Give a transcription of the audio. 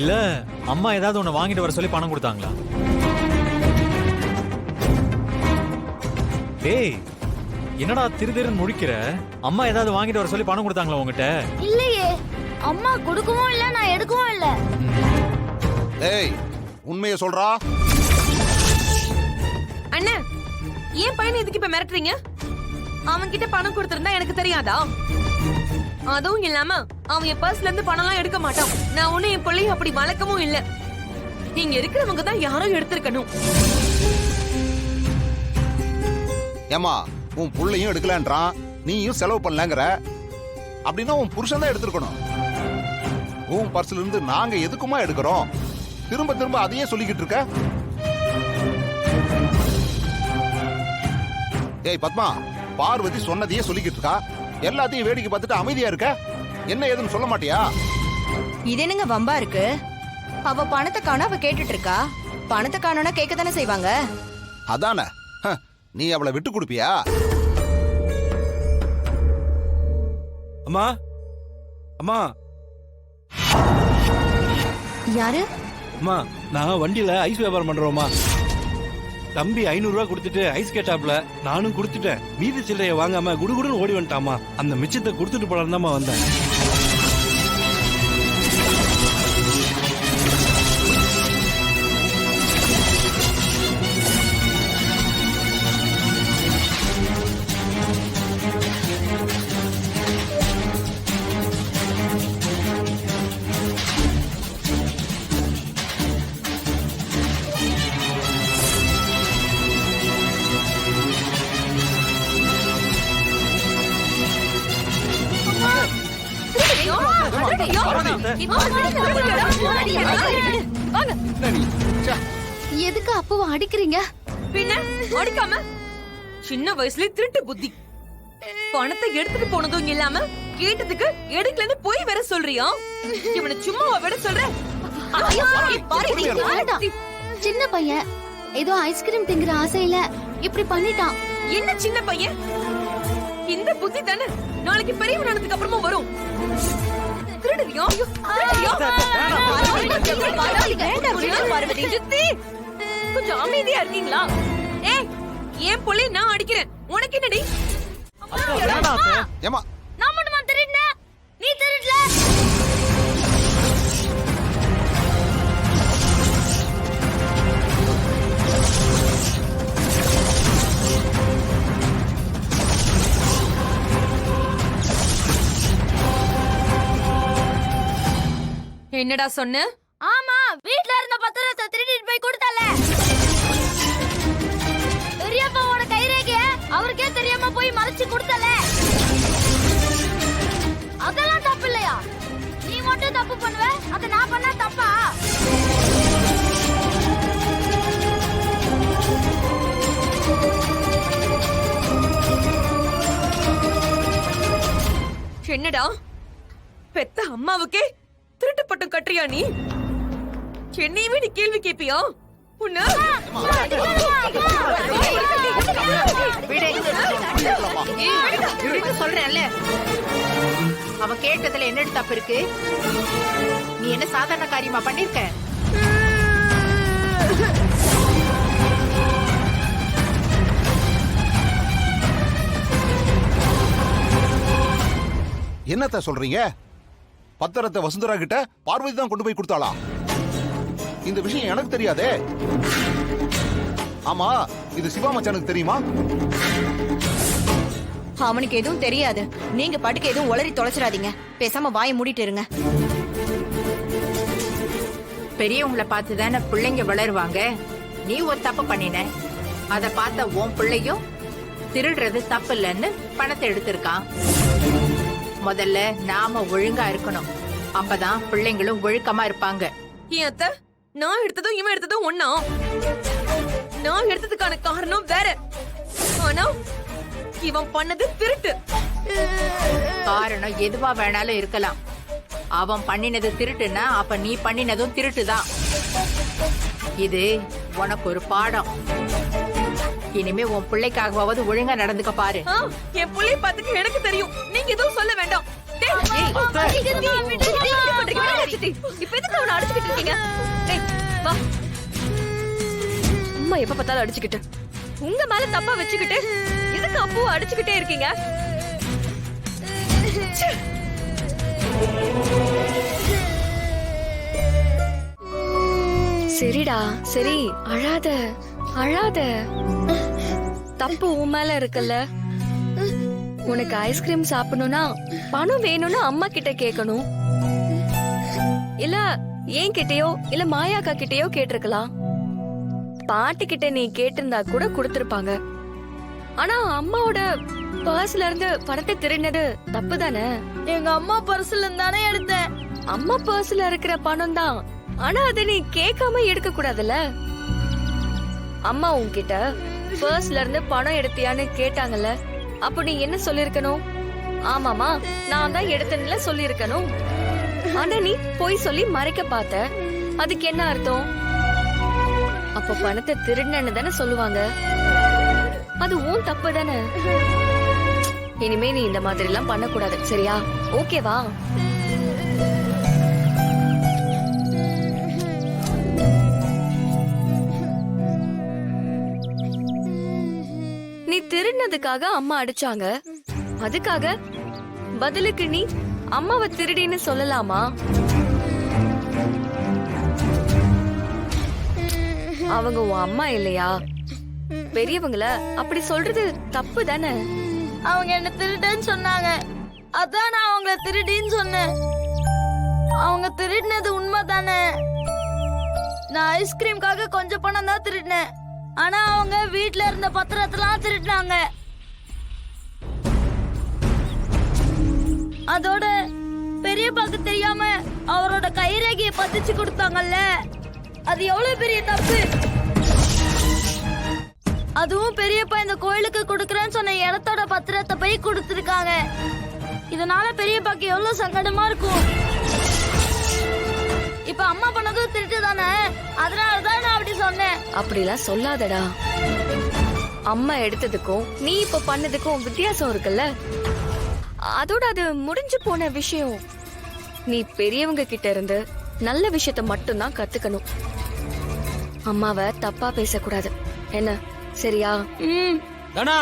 இல்ல அம்மா ஏதாவது உன்னை வாங்கிட்டு வர சொல்லி பணம் கொடுத்தாங்களா? டேய் என்னடா திருதிருன்னு முழிக்கிற? அம்மா ஏதாவது வாங்கிட்டு வர சொல்லி பணம் கொடுத்தாங்களா உங்ககிட்ட? இல்லையே, அம்மா கொடுக்கவும் இல்ல, நான் எடுக்கவும் இல்ல. ஏய் உண்மையை சொல்றா. அண்ணா, ஏன் பையனை இதுக்கு இப்ப மிரட்டுறீங்க? அவன் கிட்ட பணம் கொடுத்திருந்தா எனக்கு தெரியாதா? அதுவும் இல்லாம அவன் என் பர்ஸ்ல இருந்து பணம் எல்லாம் எடுக்க மாட்டான். நான் ஒண்ணு என் பிள்ளைய அப்படி வளர்க்கவும் இல்ல. இங்க இருக்கிறவங்க தான் யாரும் எடுத்திருக்கணும். ஏமா உன் புள்ளையும் எடுக்கலன்றான், நீயும் செலவு பண்ணலங்கிற. அப்படின்னா உன் புருஷன் தான் எடுத்திருக்கணும். உன் பர்ஸ்ல இருந்து நாங்க எதுக்குமா எடுக்கிறோம்? திரும்ப திரும்ப அதையே சொல்லிக்கிட்டு இருக்க. ஏய் பத்மா, பார்வதி சொன்னதையே சொல்லிக்கிட்டு இருக்கா. எல்லாத்தையும் வேடிக்கை பார்த்துட்டு அமைதியா இருக்க. என்ன ஏதுன்னு சொல்ல மாட்டியா? இது என்னங்க வம்பா இருக்கு? அவ பணத்தை காண அவ கேட்டுட்டு இருக்கா. பணத்தை காணோன்னா கேட்க தானே செய்வாங்க. அதானே, நீ அவளை விட்டு கொடுப்பியா? அம்மா அம்மா யாரு? அம்மா, நான் வண்டியில ஐஸ் வியாபாரம் பண்றோம்மா. தம்பி 500 ரூபாய் கொடுத்துட்டு ஐஸ் கேட்டாப்ல, நானும் கொடுத்துட்டேன். மீதி சில்லறைய வாங்காம குடுகுடுன்னு ஓடி வந்துட்டாமா. அந்த மிச்சத்தை கொடுத்துட்டு போலாம் தான்மா வந்தேன். எதுக்கு அப்போ அடிக்கிறீங்க? பின்ன அடிக்காம சின்ன வயசுல திருட்டு புத்தி. பணத்தை எடுத்துட்டு போனதும் இல்லாம கேட்டதுக்கு எடுக்கலன்னு போய் வேற சொல்றியா? இவனை சும்மாவா விட சொல்ற? சின்ன பையன் ஏதோ ஐஸ்கிரீம் திங்கிற ஆசையில இப்படி பண்ணிட்டான். என்ன சின்ன பையன்? இந்த புத்தி தானே நாளைக்கு பெரியவனானதுக்கு அப்புறமா வரும். திருடுறியா? கொஞ்சம் அமைதியா இருக்கீங்களா? ஏய், என் புள்ளைய நான் அடிக்கிறேன், உனக்கு என்னடி? ஏமா நான் மட்டுமா திருடினேன்? நீ திருடல. என்னடா சொன்ன? ஆமா, வீட்ல இருந்த பத்திரத்தை திருடிட்டு போய் கொடுத்தல. பெரியப்பாவோட கைரேகைய அவருக்கே தெரியாம போய் மறைச்சு கொடுத்தல. அதெல்லாம் தப்பு இல்லையா? நீ மட்டும் தப்பு பண்ணுவ, அத நான் பண்ணா தப்பா? என்னடா பெத்த அம்மாவுக்கே திருட்டு பட்டம் கட்டுறியா நீ? என்னையுமே நீ கேள்வி கேப்பியா? உன்ன சொல்றேன்ல, அவ கேட்டதுல என்ன தப்பு இருக்கு? நீ என்ன சாதாரண காரியமா பண்ணிருக்க? என்னத்த சொல்றீங்க? பத்திரத்தை வசுந்தரா கிட்ட பார்வதி தான் கொண்டு போய் கொடுத்தாளா? இந்த விஷயம் எனக்கு தெரியாதே. ஆமா, இது சிவா மச்சானுக்கு தெரியுமா? அவனுக்கு எதுவும் தெரியாது. நீங்க பாட்டுக்கு எதுவும் உளறி தொலைச்சிடாதீங்க. பேசாம வாயை மூடிட்டு இருங்க. பெரியவங்களை பார்த்துதானே பிள்ளைங்க வளருவாங்க. நீ ஒரு தப்பு பண்ணின, அத பார்த்த உன் பிள்ளையும் திருடுறது தப்பு இல்லைன்னு பணத்தை எடுத்திருக்கான். முதல்ல நாம ஒழுங்கா இருக்கணும், அப்பதான் பிள்ளைங்களும் ஒழுக்கமா இருப்பாங்க. ஏன் அத்தை, நான் எடுத்ததும் இவன் எடுத்ததும் ஒண்ணா? நான் எடுத்ததுக்கான காரணம் வேற, ஆனா இவன் பண்ணது திருட்டு. காரணம் எதுவா வேணாலும் இருக்கலாம். அவன் பண்ணினது திருட்டுன்னா அப்ப நீ பண்ணினதும் திருட்டுதான். இது உனக்கு ஒரு பாடம். இனிமே உன் பிள்ளைக்காகவாவது ஒழுங்கா நடந்துக்க பாரு. என் புள்ளைய பார்த்துக்க எனக்கு தெரியும், நீங்க எதுவும் சொல்ல வேண்டாம். இப்ப எதுக்கு அவனை அடிச்சுக்கிட்டு இருக்கீங்க? டேய், வா. அம்மா எப்ப பார்த்தாலும் அடிச்சுக்கிட்டு உங்க மேல தப்பா வச்சுக்கிட்டு எதுக்கு அப்பவும் அடிச்சுக்கிட்டே இருக்கீங்க? ச்சே. சரிடா சரி, அழாத அழாத. தப்பு உன் மேல இருக்குல்ல. உனக்கு ஐஸ்கிரீம் சாப்பிடணும்னா பணம் வேணும்னு அம்மா கிட்ட கேட்கணும், இல்ல ஏன் கிட்டயோ இல்ல மாயாக்கா கிட்டயோ கேட்டிருக்கலாம். பாட்டி கிட்ட நீ கேட்டிருந்தா கூட கொடுத்திருப்பாங்க. ஆனா அம்மாவோட பர்ஸ்ல இருந்து பணத்தை திருடினது தப்பு தானே? எங்க அம்மா பர்ஸ்ல இருந்தானே எடுத்தேன். அம்மா பர்ஸ்ல இருக்கிற பணம் தான், ஆனா அதை நீ கேட்காம எடுக்க கூடாதுல்ல. அம்மா உன்கிட்ட பர்ஸ்ல இருந்து பணம் எடுத்தியான்னு கேட்டாங்கல்ல, அப்ப நீ என்ன சொல்லிருக்கணும்? ஆமாமா நான் தான் எடுத்தேன்ல சொல்லிருக்கணும். ஆனா நீ போய் சொல்லி மறைக்க பார்த்த, அதுக்கு என்ன அர்த்தம்? அப்ப பணத்தை திருடனன்னு தானே சொல்லுவாங்க. அது உன் தப்பு தானே. இனிமே நீ இந்த மாதிரி எல்லாம் பண்ண கூடாது, சரியா? ஓகேவா? நீ திருடினதுக்காக அம்மா அடிச்சாங்க, அதுக்காக பதிலுக்கு நீ அம்மாவை திருடின்னு சொல்லலாமா? அவங்க உன் அம்மா இல்லையா? பெரியவங்கள அப்படி சொல்றது தப்பு தானே. அவங்க என்ன திருடன்னு சொன்னாங்க, அதான் நான் அவங்கள திருடின்னு சொன்னேன். அவங்க திருடினது உண்மைதானே. நான் ஐஸ்கிரீம்காக கொஞ்சம் பணம் தான் திருடினேன், ஆனா அவங்க வீட்ல இருந்த பத்திரத்தெல்லாம் திருடினாங்க. அதோட பெரியப்பாக்கு தெரியாம அவரோட கைரேகையை பதிச்சு கொடுத்தாங்கல்ல, அது எவ்வளவு பெரிய தப்பு. அதுவும் பெரியப்பா இந்த கோயிலுக்கு கொடுக்கறேன்னு சொன்ன இடத்தோட பத்திரத்தை போய் கொடுத்துருக்காங்க. இதனால பெரியப்பாக்கு எவ்வளவு சங்கடமா இருக்கும். இப்ப அம்மா பண்ணதும் திருட்டு தானே, அதனாலதான் நான் அப்படி சொன்னேன். அப்படிலாம் சொல்லாதடா. அம்மா எடுத்ததுக்கும் நீ இப்ப பண்ணதுக்கும் வித்தியாசம் இருக்குல்ல. அதோட அது முடிஞ்சு போன விஷயம். நீ பெரியவங்க கிட்ட இருந்து நல்ல விஷயத்த மட்டும்தான் கத்துக்கணும். அம்மாவை தப்பா பேசக்கூடாது, என்ன? சரியா? ம். தனா